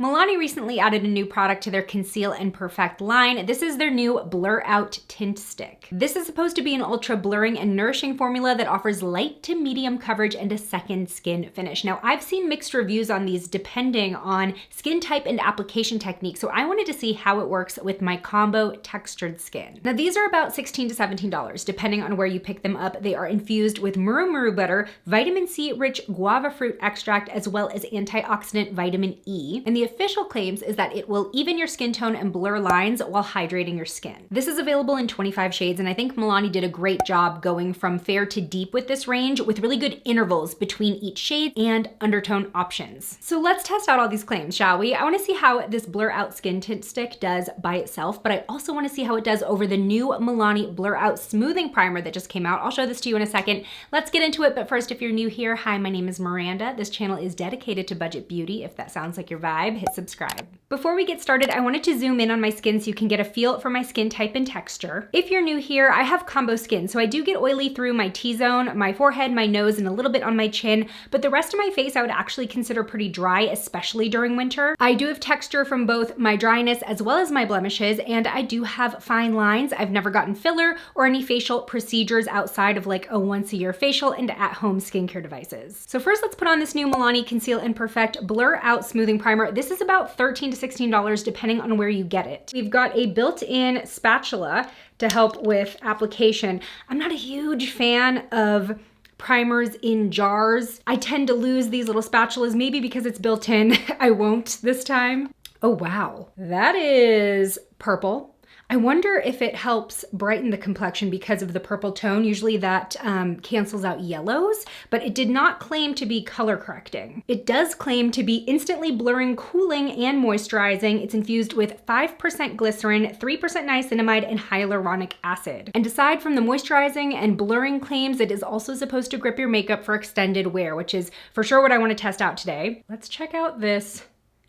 Milani recently added a new product to their Conceal and Perfect line. This is their new Blur Out Tint Stick. This is supposed to be an ultra blurring and nourishing formula that offers light to medium coverage and a second skin finish. Now, I've seen mixed reviews on these depending on skin type and application technique, so I wanted to see how it works with my combo textured skin. Now, these are about $16 to $17, depending on where you pick them up. They are infused with muru butter, vitamin C rich guava fruit extract, as well as antioxidant vitamin E. And the official claims is that it will even your skin tone and blur lines while hydrating your skin. This is available in 25 shades, and I think Milani did a great job going from fair to deep with this range, with really good intervals between each shade and undertone options. So let's test out all these claims, shall we? I wanna see how this Blur Out Skin Tint Stick does by itself, but I also wanna see how it does over the new Milani Blur Out Smoothing Primer that just came out. I'll show this to you in a second. Let's get into it, but first, if you're new here, hi, my name is Miranda. This channel is dedicated to budget beauty. If that sounds like your vibe, hit subscribe. Before we get started, I wanted to zoom in on my skin so you can get a feel for my skin type and texture. If you're new here, I have combo skin, so I do get oily through my T-zone, my forehead, my nose, and a little bit on my chin, but the rest of my face I would actually consider pretty dry, especially during winter. I do have texture from both my dryness as well as my blemishes, and I do have fine lines. I've never gotten filler or any facial procedures outside of like a once-a-year facial and at-home skincare devices. So first, let's put on this new Milani Conceal and Perfect Blur Out Smoothing Primer. This is about $13 to $16 depending on where you get it. We've got a built-in spatula to help with application. I'm not a huge fan of primers in jars. I tend to lose these little spatulas, maybe because it's built in. I won't this time. Oh wow, that is purple. I wonder if it helps brighten the complexion because of the purple tone. Usually that cancels out yellows, but it did not claim to be color correcting. It does claim to be instantly blurring, cooling, and moisturizing. It's infused with 5% glycerin, 3% niacinamide, and hyaluronic acid. And aside from the moisturizing and blurring claims, it is also supposed to grip your makeup for extended wear, which is for sure what I want to test out today. Let's check out this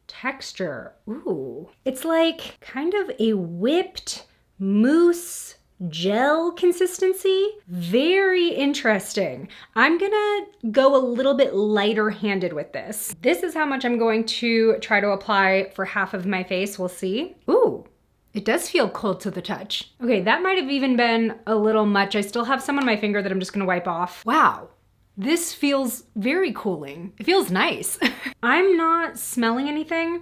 texture. Ooh, it's like kind of a whipped mousse gel consistency. Very interesting. I'm gonna go a little bit lighter handed with this. This is how much I'm going to try to apply for half of my face. We'll see. Ooh, it does feel cold to the touch. Okay, that might have even been a little much. I still have some on my finger that I'm just gonna wipe off. Wow. This feels very cooling. It feels nice. I'm not smelling anything,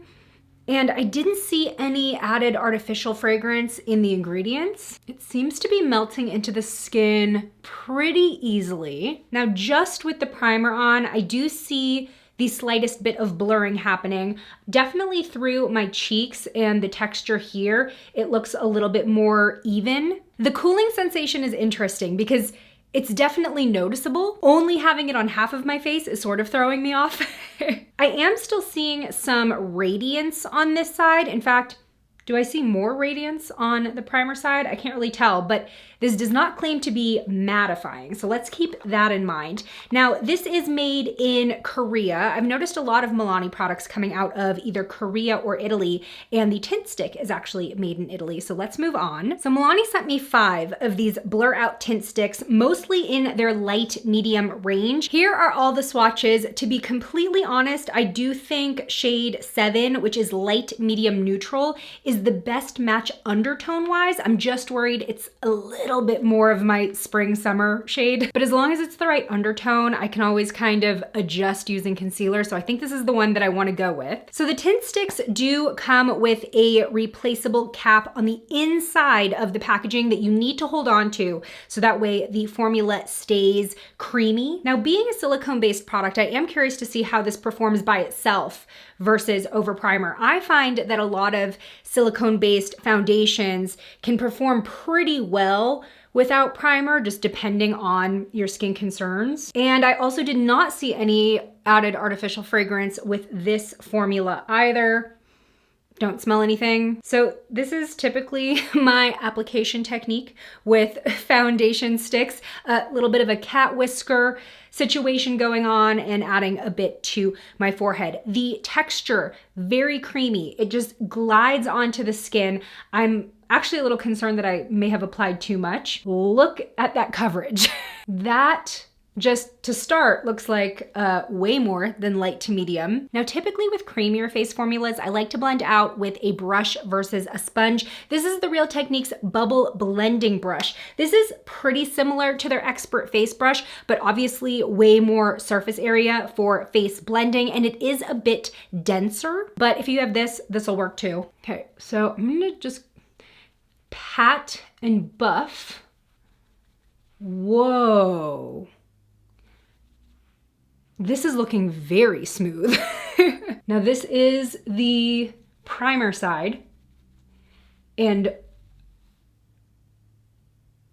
and I didn't see any added artificial fragrance in the ingredients. It seems to be melting into the skin pretty easily. Now, just with the primer on, I do see the slightest bit of blurring happening. Definitely through my cheeks and the texture here, it looks a little bit more even. The cooling sensation is interesting because it's definitely noticeable. Only having it on half of my face is sort of throwing me off. I am still seeing some radiance on this side. In fact, do I see more radiance on the primer side? I can't really tell, but this does not claim to be mattifying, so let's keep that in mind. Now, this is made in Korea. I've noticed a lot of Milani products coming out of either Korea or Italy, and the tint stick is actually made in Italy, so let's move on. So Milani sent me 5 of these Blur Out tint sticks, mostly in their light medium range. Here are all the swatches. To be completely honest, I do think shade 7, which is light medium neutral, is the best match undertone wise. I'm just worried it's a little bit more of my spring summer shade, but as long as it's the right undertone, I can always kind of adjust using concealer. So I think this is the one that I want to go with. So the tint sticks do come with a replaceable cap on the inside of the packaging that you need to hold on to, so that way the formula stays creamy. Now, being a silicone-based product, I am curious to see how this performs by itself versus over primer. I find that a lot of silicone-based foundations can perform pretty well without primer, just depending on your skin concerns. And I also did not see any added artificial fragrance with this formula either. Don't smell anything. So this is typically my application technique with foundation sticks, a little bit of a cat whisker situation going on and adding a bit to my forehead. The texture, very creamy. It just glides onto the skin. I'm actually a little concerned that I may have applied too much. Look at that coverage. That just to start looks like way more than light to medium. Now, typically with creamier face formulas, I like to blend out with a brush versus a sponge. This is the Real Techniques Bubble Blending Brush. This is pretty similar to their Expert Face Brush, but obviously way more surface area for face blending, and it is a bit denser. But if you have this, this will work too. Okay, so I'm gonna just pat and buff. Whoa. This is looking very smooth. Now this is the primer side, and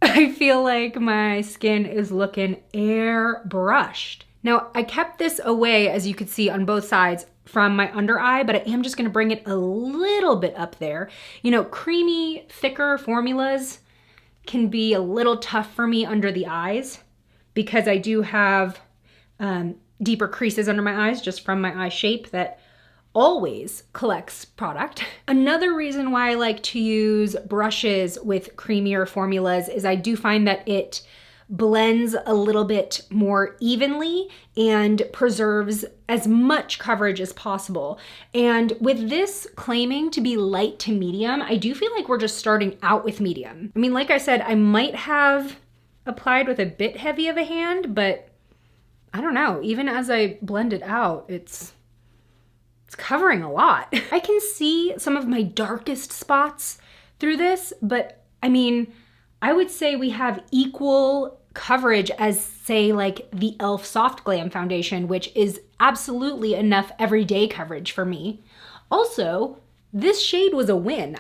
I feel like my skin is looking airbrushed. Now I kept this away, as you could see on both sides, from my under eye, but I am just gonna bring it a little bit up there. You know, creamy, thicker formulas can be a little tough for me under the eyes because I do have deeper creases under my eyes just from my eye shape that always collects product. Another reason why I like to use brushes with creamier formulas is I do find that it blends a little bit more evenly and preserves as much coverage as possible. And with this claiming to be light to medium, I do feel like we're just starting out with medium. I mean, like I said, I might have applied with a bit heavy of a hand, but I don't know, even as I blend it out, it's covering a lot. I can see some of my darkest spots through this, but I mean, I would say we have equal coverage as, say, like the e.l.f. Soft Glam foundation, which is absolutely enough everyday coverage for me. Also, this shade was a win.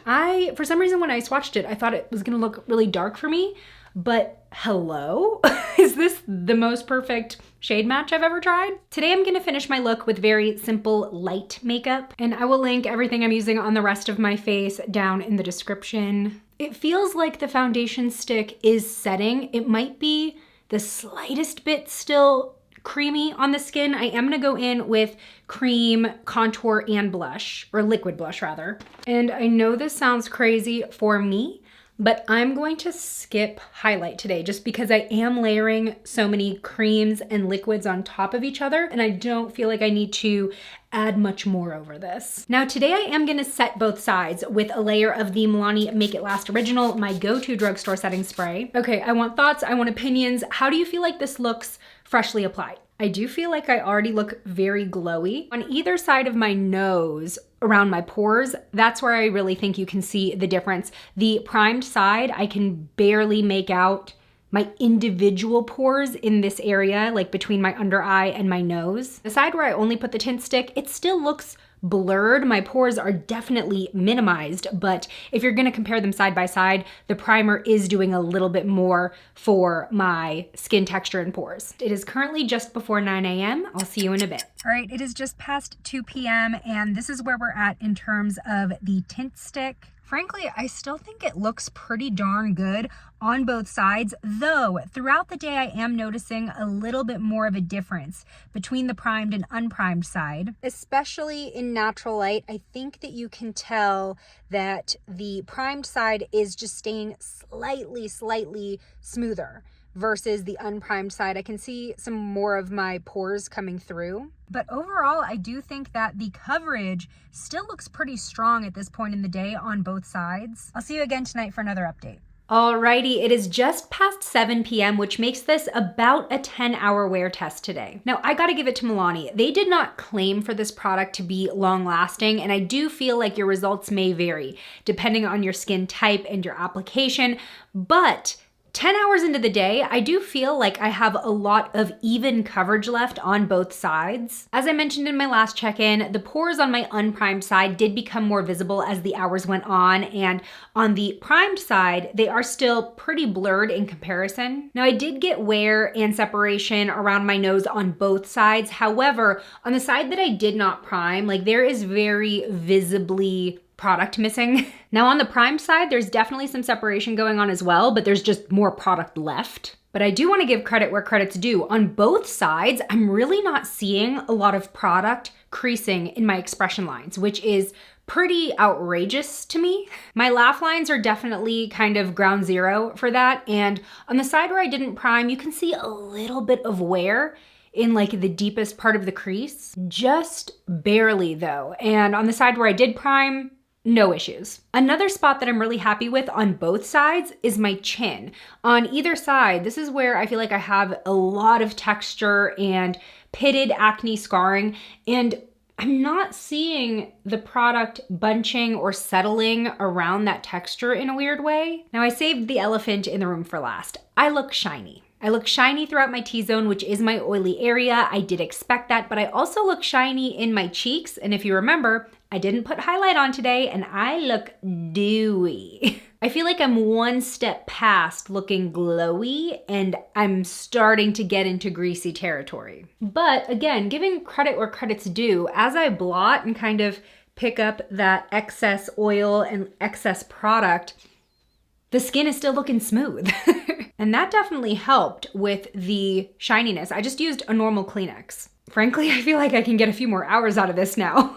For some reason when I swatched it, I thought it was gonna look really dark for me, but hello? Is this the most perfect shade match I've ever tried? Today I'm gonna finish my look with very simple light makeup, and I will link everything I'm using on the rest of my face down in the description. It feels like the foundation stick is setting. It might be the slightest bit still creamy on the skin. I am gonna go in with cream, contour, and blush, or liquid blush rather. And I know this sounds crazy for me, but I'm going to skip highlight today just because I am layering so many creams and liquids on top of each other, and I don't feel like I need to add much more over this. Now today I am gonna set both sides with a layer of the Milani Make It Last Original, my go-to drugstore setting spray. Okay, I want thoughts, I want opinions. How do you feel like this looks freshly applied? I do feel like I already look very glowy. On either side of my nose, around my pores, that's where I really think you can see the difference. The primed side, I can barely make out my individual pores in this area, like between my under eye and my nose. The side where I only put the tint stick, it still looks blurred. My pores are definitely minimized, but if you're gonna compare them side by side, the primer is doing a little bit more for my skin texture and pores. It is currently just before 9 a.m. I'll see you in a bit. All right, it is just past 2 p.m. and this is where we're at in terms of the tint stick. Frankly, I still think it looks pretty darn good on both sides, though throughout the day I am noticing a little bit more of a difference between the primed and unprimed side. Especially in natural light, I think that you can tell that the primed side is just staying slightly smoother versus the unprimed side. I can see some more of my pores coming through. But overall, I do think that the coverage still looks pretty strong at this point in the day on both sides. I'll see you again tonight for another update. Alrighty, it is just past 7 p.m., which makes this about a 10-hour wear test today. Now, I gotta give it to Milani. They did not claim for this product to be long-lasting, and I do feel like your results may vary depending on your skin type and your application, but 10 hours into the day, I do feel like I have a lot of even coverage left on both sides. As I mentioned in my last check-in, the pores on my unprimed side did become more visible as the hours went on, and on the primed side, they are still pretty blurred in comparison. Now, I did get wear and separation around my nose on both sides. However, on the side that I did not prime, like there is very visibly product missing. Now on the primed side, there's definitely some separation going on as well, but there's just more product left. But I do want to give credit where credit's due. On both sides, I'm really not seeing a lot of product creasing in my expression lines, which is pretty outrageous to me. My laugh lines are definitely kind of ground zero for that. And on the side where I didn't prime, you can see a little bit of wear in like the deepest part of the crease, just barely though. And on the side where I did prime, no issues. Another spot that I'm really happy with on both sides is my chin. On either side, this is where I feel like I have a lot of texture and pitted acne scarring, and I'm not seeing the product bunching or settling around that texture in a weird way. Now I saved the elephant in the room for last. I look shiny. I look shiny throughout my T-zone, which is my oily area. I did expect that, but I also look shiny in my cheeks. And if you remember, I didn't put highlight on today and I look dewy. I feel like I'm one step past looking glowy and I'm starting to get into greasy territory. But again, giving credit where credit's due, as I blot and kind of pick up that excess oil and excess product, the skin is still looking smooth. And that definitely helped with the shininess. I just used a normal Kleenex. Frankly, I feel like I can get a few more hours out of this now.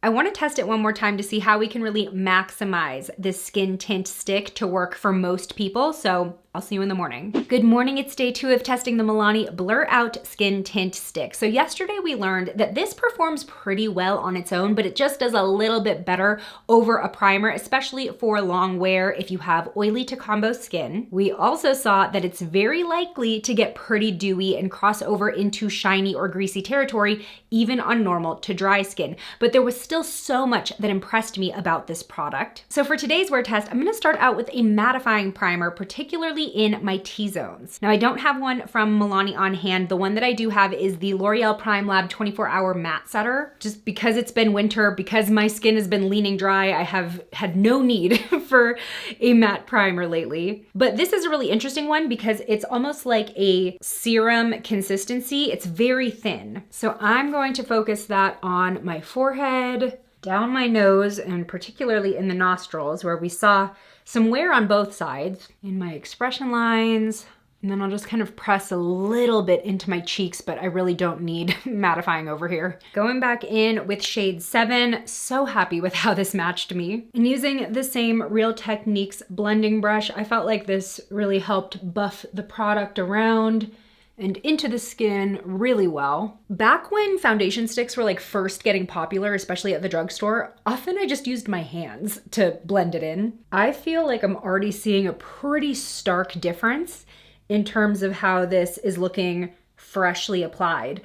I want to test it one more time to see how we can really maximize this skin tint stick to work for most people. So I'll see you in the morning. Good morning, it's day 2 of testing the Milani Blur Out Skin Tint Stick. So yesterday we learned that this performs pretty well on its own, but it just does a little bit better over a primer, especially for long wear if you have oily to combo skin. We also saw that it's very likely to get pretty dewy and cross over into shiny or greasy territory, even on normal to dry skin. But there was still so much that impressed me about this product. So for today's wear test, I'm gonna start out with a mattifying primer, particularly in my T-zones. Now I don't have one from Milani on hand. The one that I do have is the L'Oreal Prime Lab 24-hour matte setter. Just because it's been winter, because my skin has been leaning dry, I have had no need for a matte primer lately. But this is a really interesting one because it's almost like a serum consistency. It's very thin. So I'm going to focus that on my forehead, down my nose, and particularly in the nostrils where we saw some wear on both sides, in my expression lines, and then I'll just kind of press a little bit into my cheeks, but I really don't need mattifying over here. Going back in with shade 7, so happy with how this matched me. And using the same Real Techniques blending brush, I felt like this really helped buff the product around and into the skin really well. Back when foundation sticks were like first getting popular, especially at the drugstore, often I just used my hands to blend it in. I feel like I'm already seeing a pretty stark difference in terms of how this is looking freshly applied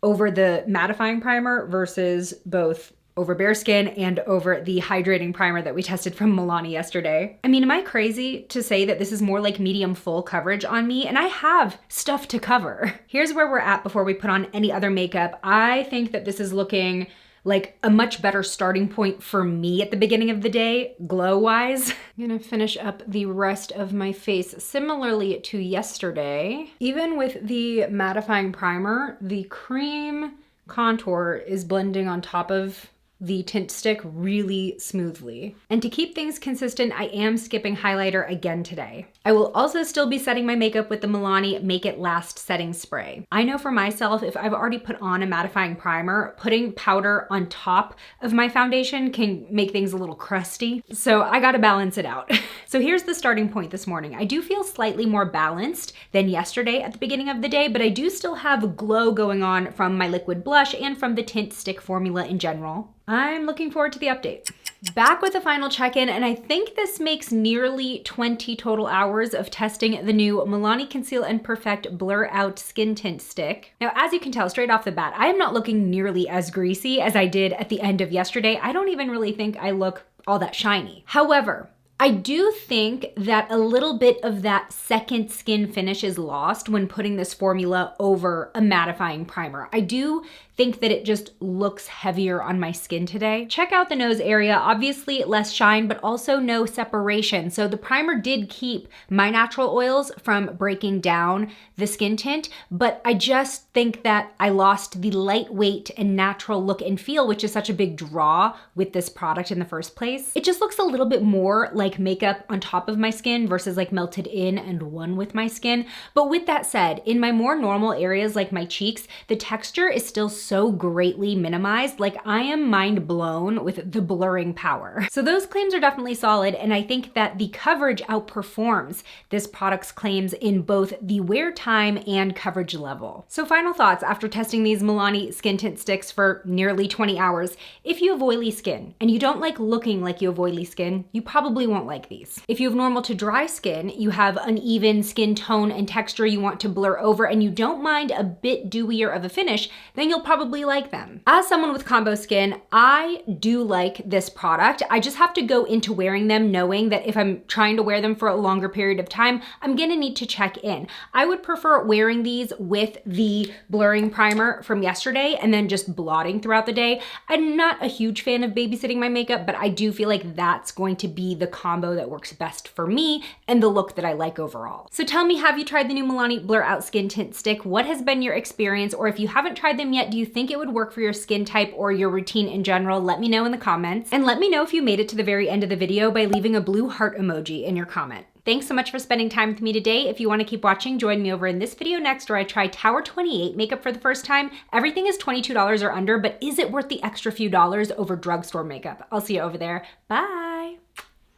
over the mattifying primer versus both over bare skin and over the hydrating primer that we tested from Milani yesterday. I mean, am I crazy to say that this is more like medium full coverage on me? And I have stuff to cover. Here's where we're at before we put on any other makeup. I think that this is looking like a much better starting point for me at the beginning of the day, glow-wise. I'm gonna finish up the rest of my face similarly to yesterday. Even with the mattifying primer, the cream contour is blending on top of the tint stick really smoothly. And to keep things consistent, I am skipping highlighter again today. I will also still be setting my makeup with the Milani Make It Last setting spray. I know for myself, if I've already put on a mattifying primer, putting powder on top of my foundation can make things a little crusty. So I gotta balance it out. So here's the starting point this morning. I do feel slightly more balanced than yesterday at the beginning of the day, but I do still have glow going on from my liquid blush and from the tint stick formula in general. I'm looking forward to the update. Back with a final check-in, and I think this makes nearly 20 total hours of testing the new Milani Conceal and Perfect Blur Out Skin Tint Stick. Now, as you can tell straight off the bat, I am not looking nearly as greasy as I did at the end of yesterday. I don't even really think I look all that shiny. However, I do think that a little bit of that second skin finish is lost when putting this formula over a mattifying primer. I do think that it just looks heavier on my skin today. Check out the nose area, obviously less shine, but also no separation. So the primer did keep my natural oils from breaking down the skin tint, but I just think that I lost the lightweight and natural look and feel, which is such a big draw with this product in the first place. It just looks a little bit more like like makeup on top of my skin versus like melted in and one with my skin. But with that said, in my more normal areas like my cheeks, the texture is still so greatly minimized. Like I am mind blown with the blurring power. So those claims are definitely solid, and I think that the coverage outperforms this product's claims in both the wear time and coverage level. So final thoughts after testing these Milani skin tint sticks for nearly 20 hours. If you have oily skin and you don't like looking like you have oily skin, you probably won't like these. If you have normal to dry skin, you have uneven skin tone and texture you want to blur over, and you don't mind a bit dewier of a finish, then you'll probably like them. As someone with combo skin, I do like this product. I just have to go into wearing them knowing that if I'm trying to wear them for a longer period of time, I'm gonna need to check in. I would prefer wearing these with the blurring primer from yesterday and then just blotting throughout the day. I'm not a huge fan of babysitting my makeup, but I do feel like that's going to be the combo that works best for me and the look that I like overall. So tell me, have you tried the new Milani Blur Out Skin Tint Stick? What has been your experience? Or if you haven't tried them yet, do you think it would work for your skin type or your routine in general? Let me know in the comments. And let me know if you made it to the very end of the video by leaving a blue heart emoji in your comment. Thanks so much for spending time with me today. If you want to keep watching, join me over in this video next where I try Tower 28 makeup for the first time. Everything is $22 or under, but is it worth the extra few dollars over drugstore makeup? I'll see you over there. Bye.